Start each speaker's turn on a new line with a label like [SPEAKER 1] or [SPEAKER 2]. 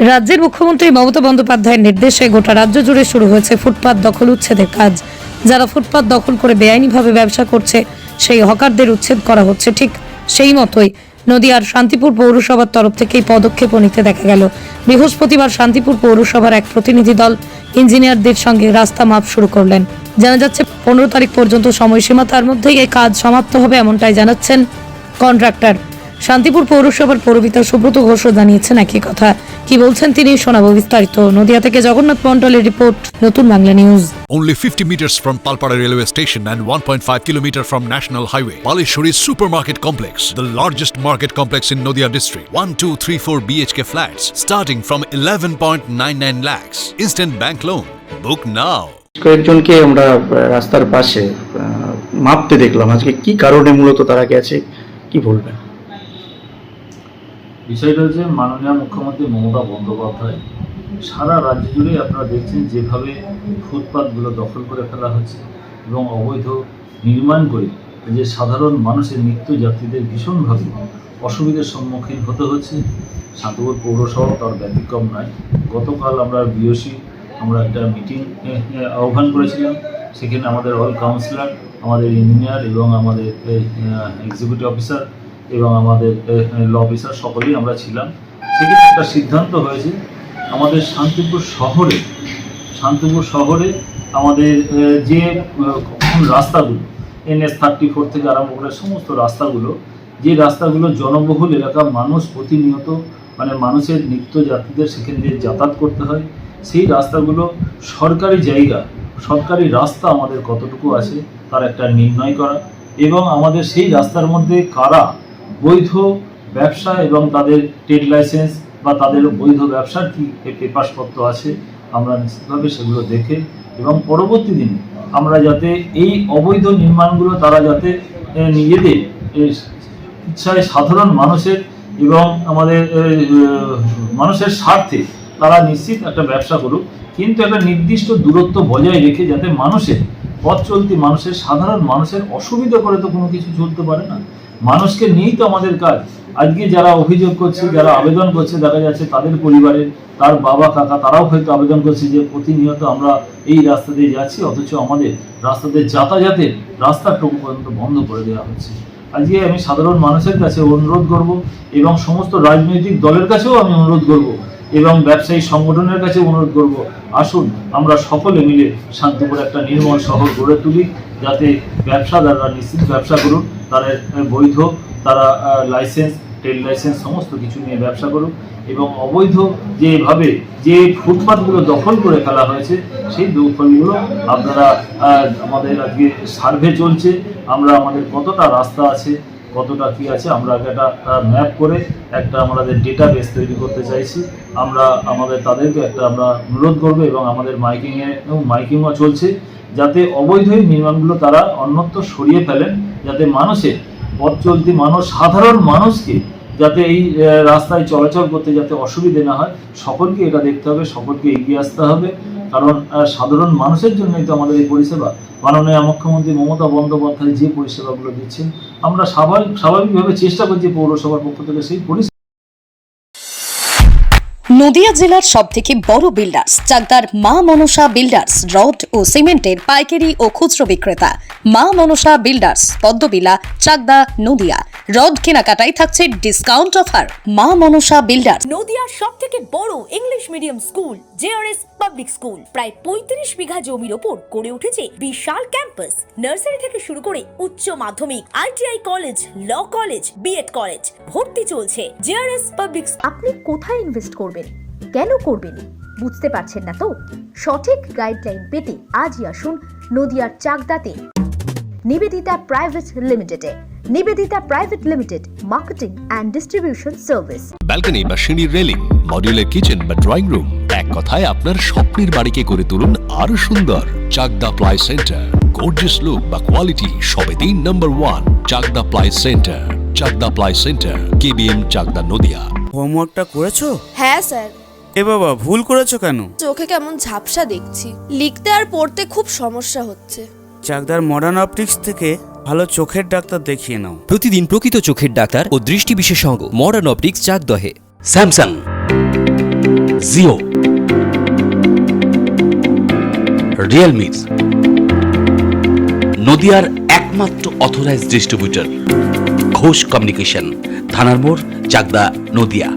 [SPEAKER 1] রাজ্যের মুখ্যমন্ত্রী মমতা বন্দ্যোপাধ্যায়ের নির্দেশে গোটা রাজ্য জুড়ে শুরু হয়েছে ফুটপাত দখল উচ্ছেদের কাজ। যারা ফুটপাত দখল করে বেআইনিভাবে ব্যবসা করছে সেই হকারদের উচ্ছেদ করা হচ্ছে। ঠিক সেই মতোই নদিয়ার শান্তিপুর পৌরসভার তরফ থেকে এই পদক্ষেপও নিতে দেখা গেল। বৃহস্পতিবার শান্তিপুর পৌরসভার এক প্রতিনিধি দল ইঞ্জিনিয়ারদের সঙ্গে রাস্তা মাপ শুরু করলেন। জানা যাচ্ছে 15 তারিখ পর্যন্ত সময়সীমা, তার মধ্যেই এই কাজ সমাপ্ত হবে এমনটাই জানাচ্ছেন কন্ট্রাক্টর। শান্তিপুর পৌরসভার পৌরপিতা সুব্রত ঘোষও জানিয়েছেন একই কথা। কি বলছেন তিনি শোনাবো বিস্তারিত। নদিয়া থেকে জগন্নাথ মন্ডলের রিপোর্ট, নতুন Bangla news.
[SPEAKER 2] Only 50 meters from Palpara railway station and 1.5 kilometer from National Highway, Palishuri Supermarket Complex, the largest market complex in Noida district. 1, 2, 3, 4 BHK flats starting from 11.99 lakhs. Instant bank loan. Book now.
[SPEAKER 3] কয়েকজনকে আমরা রাস্তার পাশে মাপতে দেখলাম। আজকে কি কারণে মূলত তারা গেছে, কি বলবেন?
[SPEAKER 4] বিষয়টা হচ্ছে মাননীয় মুখ্যমন্ত্রী মমতা বন্দ্যোপাধ্যায় সারা রাজ্য জুড়ে আপনারা দেখছেন যেভাবে ফুটপাতগুলো দখল করে ফেলা হচ্ছে এবং অবৈধ নির্মাণ করে যে সাধারণ মানুষের নিত্যযাত্রীদের ভীষণভাবে অসুবিধার সম্মুখীন হতে হচ্ছে। শান্তিপুর পৌরসভা তার ব্যতিক্রম নয়। গতকাল আমরা বিওসি আমরা একটা মিটিং আহ্বান করেছিলাম। সেখানে আমাদের অল কাউন্সিলর, আমাদের ইঞ্জিনিয়ার এবং আমাদের এক্সিকিউটিভ অফিসার এবং আমাদের ল অফিসার সকলেই আমরা ছিলাম। সেখানে একটা সিদ্ধান্ত হয়েছে আমাদের শান্তিপুর শহরে আমাদের যে রাস্তাগুলো NH 34 থেকে আরম্ভ করে সমস্ত রাস্তাগুলো, যে রাস্তাগুলো জনবহুল এলাকা, মানুষ প্রতিনিয়ত মানুষের নিত্যযাত্রীদের সেখান দিয়ে যাতায়াত করতে হয়, সেই রাস্তাগুলো সরকারি জায়গা, সরকারি রাস্তা আমাদের কতটুকু আছে তার একটা নির্ণয় করা এবং আমাদের সেই রাস্তার মধ্যে কারা বৈধ ব্যবসা এবং তাদের ট্রেড লাইসেন্স বা তাদের বৈধ ব্যবসার কি পেপারসপত্র আছে আমরা নিশ্চিতভাবে সেগুলো দেখে এবং পরবর্তী দিনে আমরা যাতে এই অবৈধ নির্মাণগুলো তারা যাতে নিজেদের ইচ্ছায় সাধারণ মানুষের এবং আমাদের মানুষের স্বার্থে তারা নিশ্চিত একটা ব্যবসা করুক, কিন্তু একটা নির্দিষ্ট দূরত্ব বজায় রেখে যাতে মানুষের পথ চলতি মানুষের সাধারণ মানুষের অসুবিধা করে তো কোনো কিছু চলতে পারে না। মানুষকে নিয়েই তো আমাদের কাজ। আজকে যারা অভিযোগ করছে, যারা আবেদন করছে, দেখা যাচ্ছে তাদের পরিবারের তার বাবা কাকা তারাও হয়তো আবেদন করছে যে প্রতিনিয়ত আমরা এই রাস্তা দিয়ে যাচ্ছি, অথচ আমাদের রাস্তাতে যাতায়াতের রাস্তাটুকু পর্যন্ত বন্ধ করে দেওয়া হচ্ছে। আজকে আমি সাধারণ মানুষের কাছে অনুরোধ করব এবং সমস্ত রাজনৈতিক দলের কাছেও আমি অনুরোধ করব এবং ব্যবসায়ী সংগঠনের কাছে অনুরোধ করব, আসুন আমরা সকলে মিলে শান্তিপুর একটা নির্মল শহর গড়ে তুলি, যাতে ব্যবসাদাররা নিশ্চিত ব্যবসা করুন, তারা বৈধ, তারা লাইসেন্স, ট্রেড লাইসেন্স সমস্ত কিছু নিয়ে ব্যবসা করুন এবং অবৈধ যেভাবে যে ফুটপাতগুলো দখল করে ফেলা হয়েছে সেই দখলগুলো আপনারা আমাদের আজকে সার্ভে চলছে, আমরা আমাদের কতটা রাস্তা আছে কতটা কি আছে আমরা একটা ম্যাপ করে একটা আমাদের ডেটাবেস তৈরি করতে চাইছি। আমরা আমাদের তাদেরকে একটা আমরা অনুরোধ করবো এবং আমাদের মাইকিংও চলছে যাতে অবৈধ নির্মাণগুলো তারা অন্যত্র সরিয়ে ফেলেন, যাতে মানুষের পথ চলতি মানুষ সাধারণ মানুষকে যাতে এই রাস্তায় চলাচল করতে যাতে অসুবিধে না হয়। সকলকে এটা দেখতে হবে, সকলকে এগিয়ে আসতে হবে, কারণ সাধারণ মানুষের জন্যই তো আমাদের এই পরিষেবা। মাননীয় মুখ্যমন্ত্রী মমতা বন্দ্যোপাধ্যায় যে পরিষেবাগুলো দিচ্ছেন আমরা স্বাভাবিকভাবে চেষ্টা করছি পৌরসভার পক্ষ থেকে সেই পরিষেবা।
[SPEAKER 5] নদিয়া জেলার সবথেকে বড় বিল্ডার্স চাকদার মা মনসা বিল্ডার্স, রড ও সিমেন্টের পাইকারি ও খুচরো বিক্রেতা। মা মনসা বিল্ডার্স, পদ্মবিলা, চাকদা, নদিয়া। রড কেনাকাটায় থাকছে ডিসকাউন্ট অফার। মা মনসা বিল্ডার্স।
[SPEAKER 6] নদিয়ার সবথেকে বড় English medium school JRS public school, প্রায় 35 বিঘা জমির ওপর গড়ে উঠেছে বিশাল ক্যাম্পাস। নার্সারি থেকে শুরু করে উচ্চ মাধ্যমিক, ITI college, law college, BEd college, ভর্তি চলছে। JRS public.
[SPEAKER 7] আপনি কোথায় ইনভেস্ট করবেন, কেন করবেন বুঝতে পারছেন না তো? সঠিক গাইডলাইন পেতে আজই আসুন নদিয়ার চাকদাতে নিবেদিতা প্রাইভেট লিমিটেডে। Nivedita private limited, marketing and distribution service.
[SPEAKER 2] Balcony বা সিঁড়ির রেলিং, মডিউলার কিচেন বা ড্রয়িং রুম, এক কথায় আপনার স্বপ্নের বাড়িকে করে তুলুন আরো সুন্দর। Chakdah ply centre, gorgeous look বা কোয়ালিটি সবেতেই number 1। Chakdah ply centre, Chakdah ply centre, KBM Chakdah, Nadia.
[SPEAKER 8] হোমওয়ার্কটা করেছো?
[SPEAKER 9] হ্যাঁ স্যার।
[SPEAKER 8] এ বাবা, ভুল করেছো কেন?
[SPEAKER 9] চোখে কেমন ঝাপসা দেখছি, লিখতে আর পড়তে খুব সমস্যা হচ্ছে।
[SPEAKER 8] চাকদার মডার্ন অপটিক্স থেকে ভালো চোখের ডাক্তার দেখিয়ে নাও।
[SPEAKER 10] প্রতিদিন প্রকৃত চোখের ডাক্তার ও দৃষ্টি বিশেষজ্ঞ মডার্ন অপটিক্স চাকদহে।
[SPEAKER 11] স্যামসাং
[SPEAKER 10] জিও, রিয়েলমির নদিয়ার একমাত্র অথরাইজড ডিস্ট্রিবিউটর ঘোষ কমিউনিকেশন, থানার মোড়, চাকদা, নদিয়া।